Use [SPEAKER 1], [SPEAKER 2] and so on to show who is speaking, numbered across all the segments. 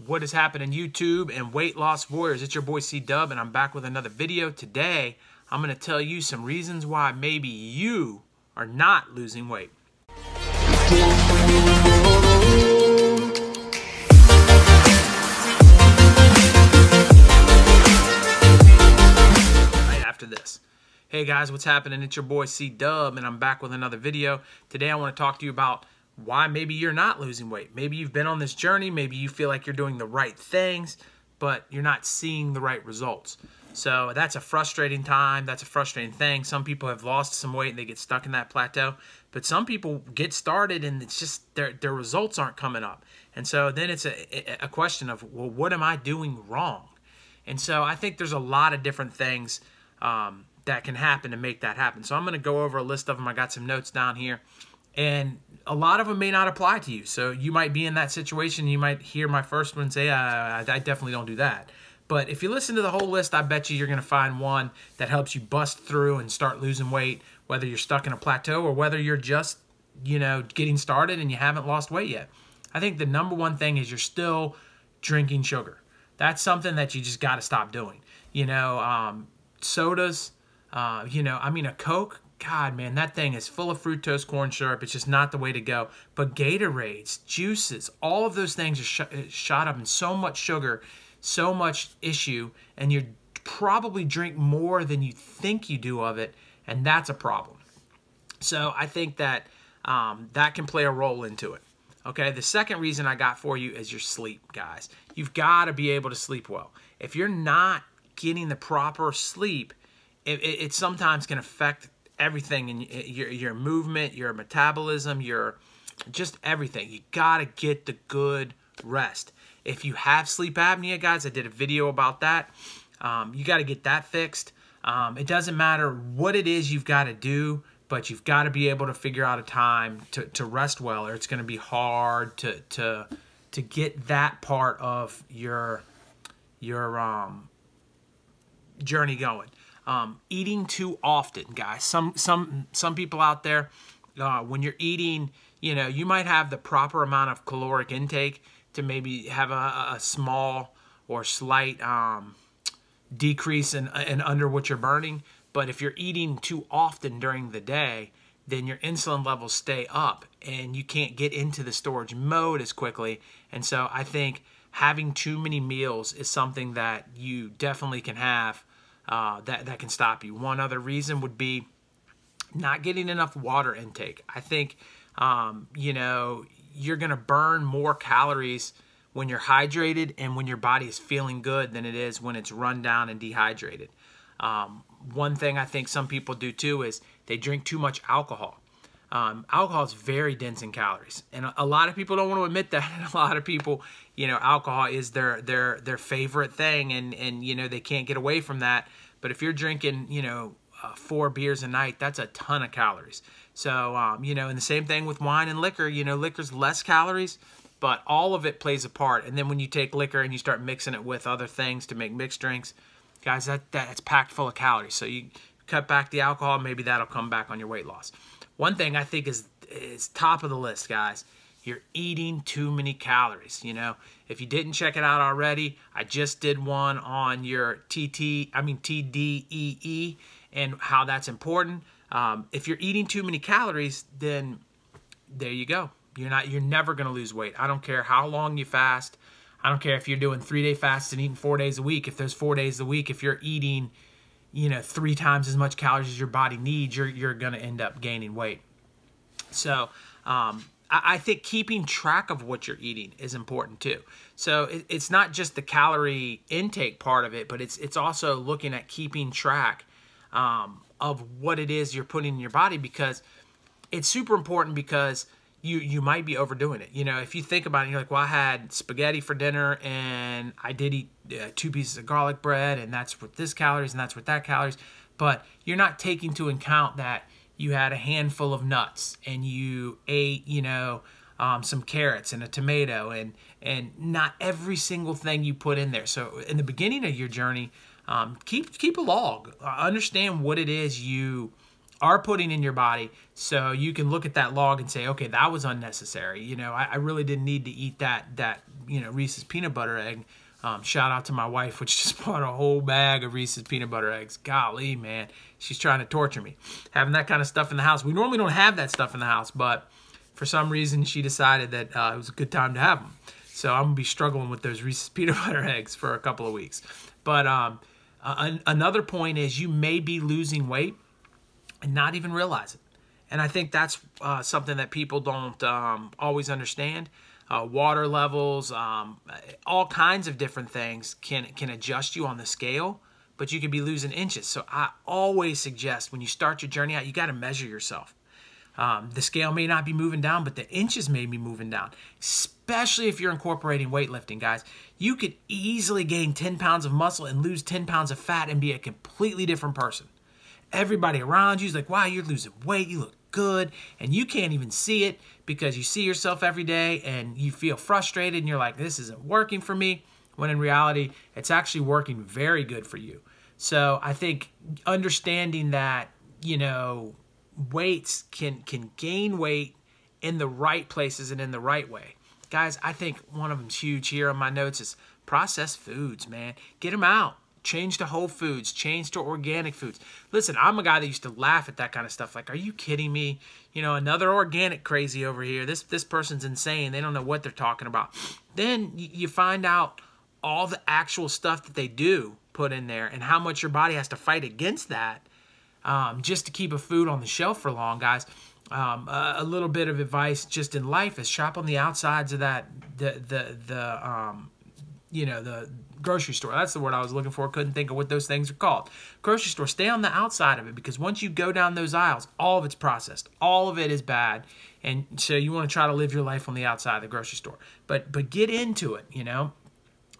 [SPEAKER 1] What is happening, YouTube and weight loss warriors? It's your boy C-Dub, and I'm back with another video. Today, I'm going to tell you some reasons why maybe you are not losing weight. Right after this. Hey guys, what's happening? It's your boy C-Dub, and I'm back with another video. Today, I want to talk to you about why maybe you're not losing weight. Maybe you've been on this journey, maybe you feel like you're doing the right things, but you're not seeing the right results. So that's a frustrating time, that's a frustrating thing. Some people have lost some weight and they get stuck in that plateau, but some people get started and it's just their results aren't coming up. And so then it's a question of, well, what am I doing wrong? And so I think there's a lot of different things that can happen to make that happen. So I'm going to go over a list of them. I got some notes down here. And a lot of them may not apply to you. So you might be in that situation. You might hear my first one and say, I definitely don't do that. But if you listen to the whole list, I bet you're going to find one that helps you bust through and start losing weight, whether you're stuck in a plateau or whether you're just, getting started and you haven't lost weight yet. I think the number one thing is you're still drinking sugar. That's something that you just got to stop doing. Sodas, a Coke, God, man, that thing is full of fructose corn syrup. It's just not the way to go. But Gatorades, juices, all of those things are shot up in so much sugar, so much issue, and you probably drink more than you think you do of it, and that's a problem. So I think that that can play a role into it. Okay, the second reason I got for you is your sleep, guys. You've got to be able to sleep well. If you're not getting the proper sleep, it sometimes can affect everything in your movement, your metabolism, your just everything. You got to get the good rest. If you have sleep apnea, guys, I did a video about that. You got to get that fixed. It doesn't matter what it is you've got to do, but you've got to be able to figure out a time to rest well, or it's going to be hard to get that part of your journey going. Eating too often, guys. Some people out there, when you're eating, you might have the proper amount of caloric intake to maybe have a small or slight decrease in under what you're burning. But if you're eating too often during the day, then your insulin levels stay up and you can't get into the storage mode as quickly. And so I think having too many meals is something that you definitely can have that can stop you. One other reason would be not getting enough water intake. I think, you're going to burn more calories when you're hydrated and when your body is feeling good than it is when it's run down and dehydrated. One thing I think some people do too is they drink too much alcohol. Alcohol is very dense in calories, and a lot of people don't want to admit that. And a lot of people, alcohol is their favorite thing, and they can't get away from that. But if you're drinking, 4 beers a night, that's a ton of calories. So, and the same thing with wine and liquor. Liquor's less calories, but all of it plays a part. And then when you take liquor and you start mixing it with other things to make mixed drinks, guys, that's packed full of calories. So you cut back the alcohol, maybe that'll come back on your weight loss. One thing I think is top of the list, guys, you're eating too many calories. If you didn't check it out already, I just did one on your TDEE and how that's important. If you're eating too many calories, then there you go. You're never going to lose weight. I don't care how long you fast. I don't care if you're doing 3-day fasts and eating 4 days a week. If there's 4 days a week, if you're eating 3 times as much calories as your body needs, you're going to end up gaining weight. So I think keeping track of what you're eating is important too. So it's not just the calorie intake part of it, but it's also looking at keeping track of what it is you're putting in your body, because it's super important, because you might be overdoing it. If you think about it, you're like, well, I had spaghetti for dinner and I did eat 2 pieces of garlic bread, and that's with this calories and that's with that calories. But you're not taking into account that you had a handful of nuts and you ate, some carrots and a tomato, and not every single thing you put in there. So in the beginning of your journey, keep a log. Understand what it is you are putting in your body, so you can look at that log and say, okay, that was unnecessary. You know, I really didn't need to eat that Reese's peanut butter egg. Shout out to my wife, which just bought a whole bag of Reese's peanut butter eggs. Golly, man, she's trying to torture me. Having that kind of stuff in the house. We normally don't have that stuff in the house, but for some reason she decided that it was a good time to have them. So I'm going to be struggling with those Reese's peanut butter eggs for a couple of weeks. But another point is you may be losing weight and not even realize it. And I think that's something that people don't always understand. Water levels, all kinds of different things can adjust you on the scale, but you could be losing inches. So I always suggest when you start your journey out, you got to measure yourself. The scale may not be moving down, but the inches may be moving down, especially if you're incorporating weightlifting, guys. You could easily gain 10 pounds of muscle and lose 10 pounds of fat and be a completely different person. Everybody around you is like, wow, you're losing weight, you look good, and you can't even see it because you see yourself every day and you feel frustrated and you're like, this isn't working for me, when in reality, it's actually working very good for you. So I think understanding that, you know, weights can gain weight in the right places and in the right way. Guys, I think one of them's huge here on my notes is processed foods, man. Get them out. Change to whole foods. Change to organic foods. Listen, I'm a guy that used to laugh at that kind of stuff. Like, are you kidding me? You know, another organic crazy over here. This person's insane. They don't know what they're talking about. Then you find out all the actual stuff that they do put in there and how much your body has to fight against that just to keep a food on the shelf for long, guys. A little bit of advice just in life is shop on the outsides of that, you know, the grocery store. That's the word I was looking for. Couldn't think of what those things are called. Grocery store, stay on the outside of it, because once you go down those aisles, all of it's processed. All of it is bad. And so you want to try to live your life on the outside of the grocery store. But get into it, you know.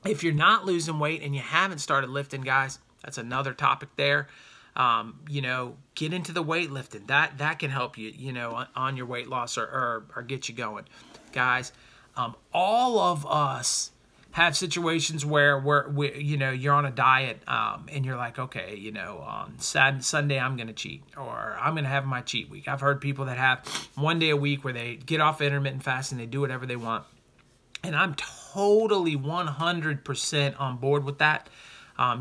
[SPEAKER 1] If you're not losing weight and you haven't started lifting, guys, that's another topic there. You know, get into the weightlifting. That can help you, you know, on your weight loss or get you going. Guys, all of us have situations where you know, you're on a diet and you're like, okay, you know, on Sunday I'm going to cheat, or I'm going to have my cheat week. I've heard people that have 1 day a week where they get off intermittent fasting, they do whatever they want. And I'm totally 100% on board with that.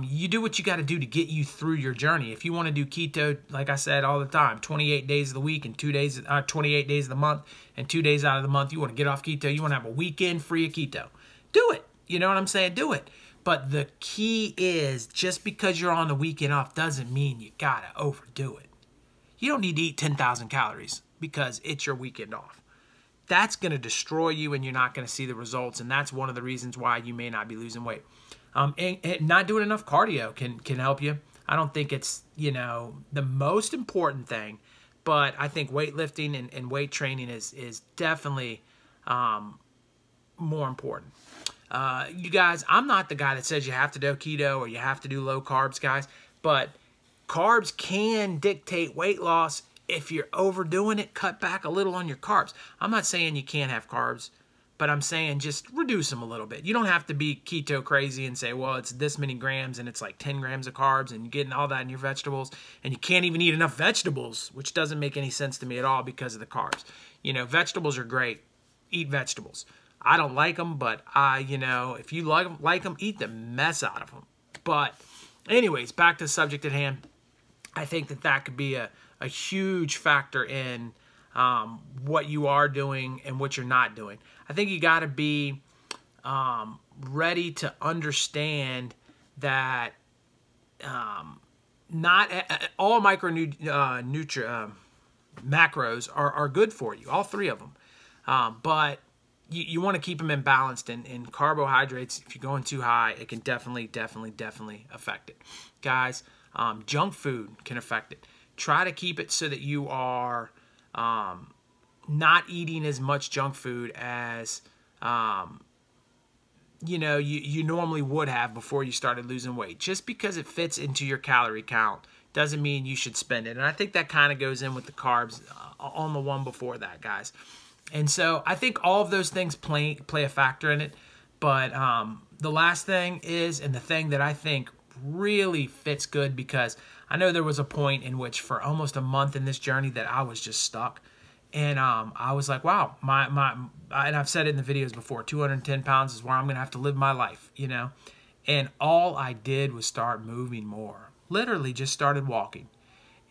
[SPEAKER 1] You do what you got to do to get you through your journey. If you want to do keto, like I said all the time, 28 days of the week and 28 days of the month and 2 days out of the month, you want to get off keto, you want to have a weekend free of keto, do it. You know what I'm saying? Do it. But the key is, just because you're on the weekend off doesn't mean you got to overdo it. You don't need to eat 10,000 calories because it's your weekend off. That's going to destroy you and you're not going to see the results. And that's one of the reasons why you may not be losing weight. And not doing enough cardio can help you. I don't think it's, you know, the most important thing, but I think weightlifting and weight training is definitely more important. You guys, I'm not the guy that says you have to do keto or you have to do low carbs, guys, but carbs can dictate weight loss. If you're overdoing it, cut back a little on your carbs. I'm not saying you can't have carbs, but I'm saying just reduce them a little bit. You don't have to be keto crazy and say, well, it's this many grams and it's like 10 grams of carbs and you're getting all that in your vegetables and you can't even eat enough vegetables, which doesn't make any sense to me at all because of the carbs. You know, vegetables are great. Eat vegetables. I don't like them, but you know, if you like them, eat the mess out of them. But anyways, back to the subject at hand. I think that could be a huge factor in what you are doing and what you're not doing. I think you got to be ready to understand that not all macros are good for you, all three of them. But you want to keep them imbalanced, and carbohydrates, if you're going too high, it can definitely affect it. Guys, junk food can affect it. Try to keep it so that you are not eating as much junk food as you know, you normally would have before you started losing weight. Just because it fits into your calorie count doesn't mean you should spend it. And I think that kind of goes in with the carbs on the one before that, guys. And so I think all of those things play a factor in it. But the last thing is, and the thing that I think really fits good because I know there was a point in which for almost a month in this journey that I was just stuck. And I was like, wow, and I've said it in the videos before, 210 pounds is where I'm going to have to live my life, you know? And all I did was start moving more. Literally just started walking.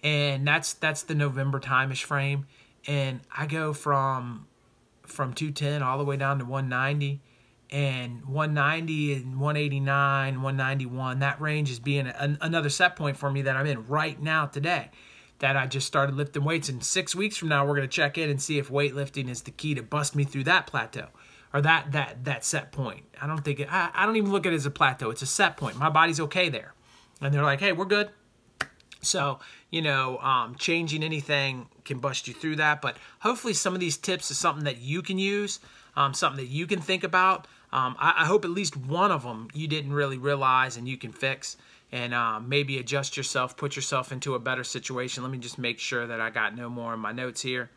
[SPEAKER 1] And that's the November time-ish frame. And I go from 210 all the way down to 190. And 190 and 189, 191, that range is being another set point for me that I'm in right now today. That I just started lifting weights. And 6 weeks from now, we're going to check in and see if weightlifting is the key to bust me through that plateau or that set point. I don't think I don't even look at it as a plateau. It's a set point. My body's okay there. And they're like, hey, we're good. So, you know, changing anything can bust you through that. But hopefully some of these tips is something that you can use, something that you can think about. I hope at least one of them you didn't really realize and you can fix. And maybe adjust yourself, put yourself into a better situation. Let me just make sure that I got no more in my notes here.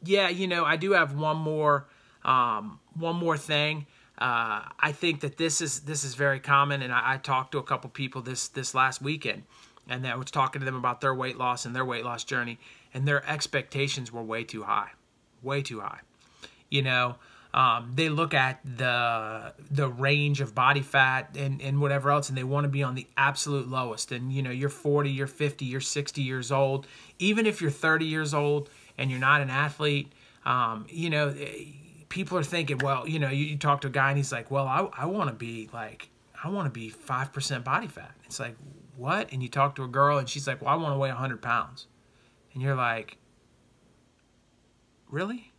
[SPEAKER 1] Yeah, you know, I do have one more thing. I think that this is very common, and I talked to a couple people this last weekend, and I was talking to them about their weight loss and their weight loss journey, and their expectations were way too high, way too high. You know. They look at the range of body fat and whatever else, and they want to be on the absolute lowest. And, you know, you're 40, you're 50, you're 60 years old. Even if you're 30 years old and you're not an athlete, you know, people are thinking, well, you know, you talk to a guy and he's like, well, I want to be 5% body fat. It's like, what? And you talk to a girl and she's like, well, I want to weigh 100 pounds. And you're like, really?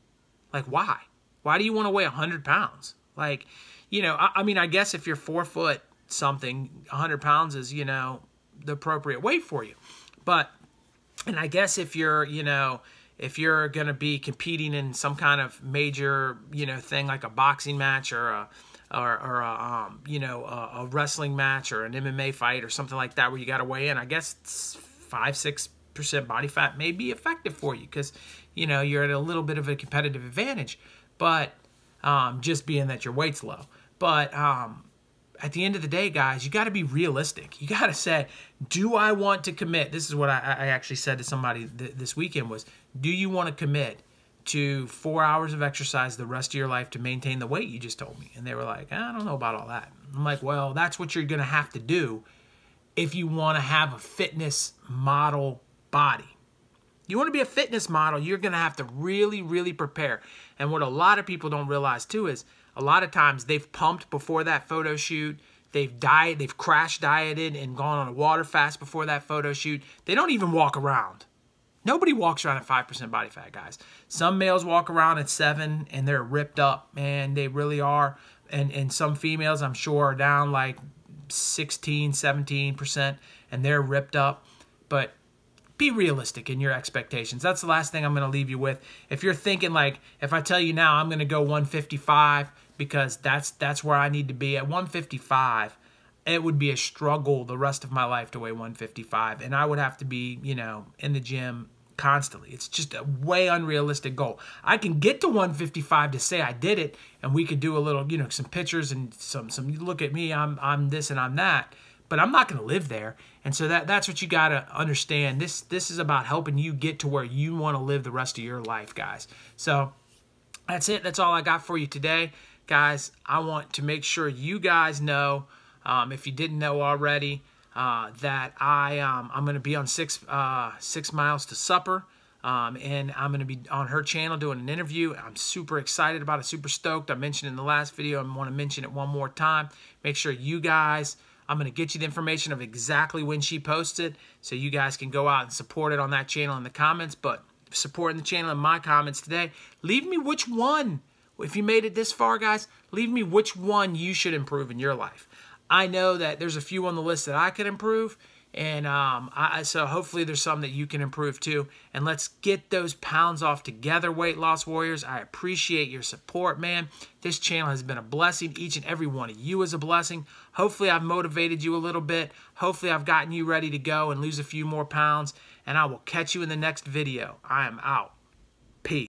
[SPEAKER 1] Like, why? Why do you want to weigh 100 pounds? Like, you know, I mean, I guess if you're 4 foot something, 100 pounds is, you know, the appropriate weight for you. But, and I guess if you're, you know, if you're going to be competing in some kind of major, you know, thing like a boxing match or a wrestling match or an MMA fight or something like that where you got to weigh in, I guess 5-6% body fat may be effective for you because, you know, you're at a little bit of a competitive advantage. But just being that your weight's low. But at the end of the day, guys, you got to be realistic. You got to say, do I want to commit? This is what I actually said to somebody this weekend was, do you want to commit to 4 hours of exercise the rest of your life to maintain the weight you just told me? And they were like, I don't know about all that. I'm like, well, that's what you're going to have to do if you want to have a fitness model body. You want to be a fitness model, you're going to have to really, really prepare. And what a lot of people don't realize too is a lot of times they've pumped before that photo shoot. They've crash dieted and gone on a water fast before that photo shoot. They don't even walk around. Nobody walks around at 5% body fat, guys. Some males walk around at 7 and they're ripped up, man. They really are. And some females, I'm sure, are down like 16, 17% and they're ripped up. But be realistic in your expectations. That's the last thing I'm going to leave you with. If you're thinking like, if I tell you now I'm going to go 155 because that's where I need to be at 155, it would be a struggle the rest of my life to weigh 155, and I would have to be, you know, in the gym constantly. It's just a way unrealistic goal. I can get to 155 to say I did it, and we could do a little, you know, some pictures and some look at me, I'm this and I'm that. But I'm not going to live there. And so that's what you got to understand. This is about helping you get to where you want to live the rest of your life, guys. So that's it. That's all I got for you today. Guys, I want to make sure you guys know, if you didn't know already, that I'm going to be on 6 Miles to Supper. And I'm going to be on her channel doing an interview. I'm super excited about it, super stoked. I mentioned in the last video. I want to mention it one more time. Make sure you guys... I'm going to get you the information of exactly when she posted so you guys can go out and support it on that channel in the comments. But supporting the channel in my comments today, leave me which one, if you made it this far, guys, leave me which one you should improve in your life. I know that there's a few on the list that I could improve, and so hopefully there's some that you can improve too. And let's get those pounds off together, weight loss warriors. I appreciate your support, man. This channel has been a blessing. Each and every one of you is a blessing. Hopefully I've motivated you a little bit. Hopefully I've gotten you ready to go and lose a few more pounds. And I will catch you in the next video. I am out.